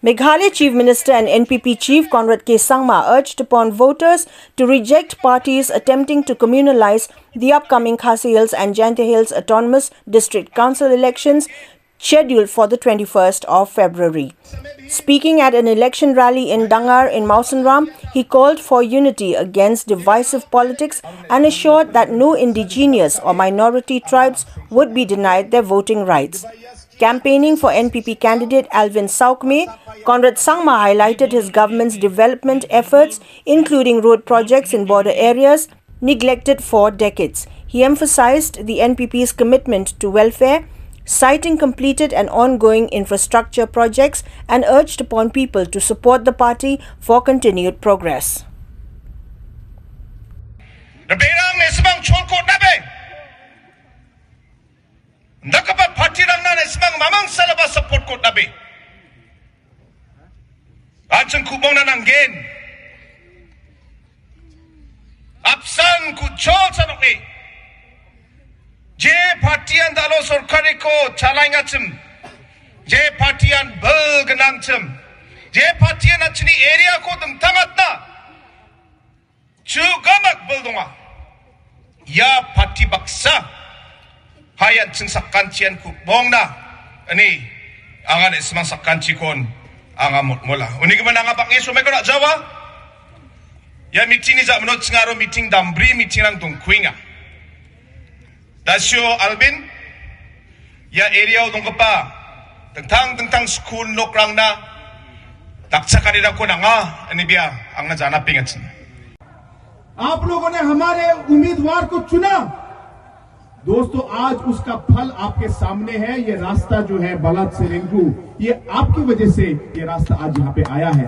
Meghalaya Chief Minister and NPP Chief Conrad K urged upon voters to reject parties attempting to communalize the upcoming Khasi Hills and Jaintia Hills Autonomous District Council elections scheduled for the 21st of February. Speaking at an election rally in Dangar in Mausanram, he called for unity against divisive politics and assured that no indigenous or minority tribes would be denied their voting rights. Campaigning for NPP candidate Alvin Saukme, Conrad Sangma highlighted his government's development efforts, including road projects in border areas neglected for decades. He emphasized the NPP's commitment to welfare, citing completed and ongoing infrastructure projects, and urged upon people to support the party for continued progress. Nakapat party lang na isang mamang salaba support ko tabi. Ancang kubong na nanggen. Apsan ku chol sanoki. Je partian dalo sorkari ko chalai ngacem. Je partian bel genangcem. Je partian achni area ko tengtangat na. Chugamak beldonga. Ya parti baksa. Hayan sing sakantian ku bong na ani angan ismang sakanti kon angamot mula uni gimana nga pangiso may ko na Jawa ya meeting ni za menot ngaro meeting dambri meeting lang tungkuinga dasyo Alvin ya area dong pa tentang school nokrang na taksa kanila ko na nga ani biya ang najana pingat आप लोगों ने हमारे उम्मीदवार को चुना दोस्तों, आज उसका फल आपके सामने है। ये रास्ता जो है बलद से रिंकू, ये आपकी वजह से ये रास्ता आज यहाँ पे आया है।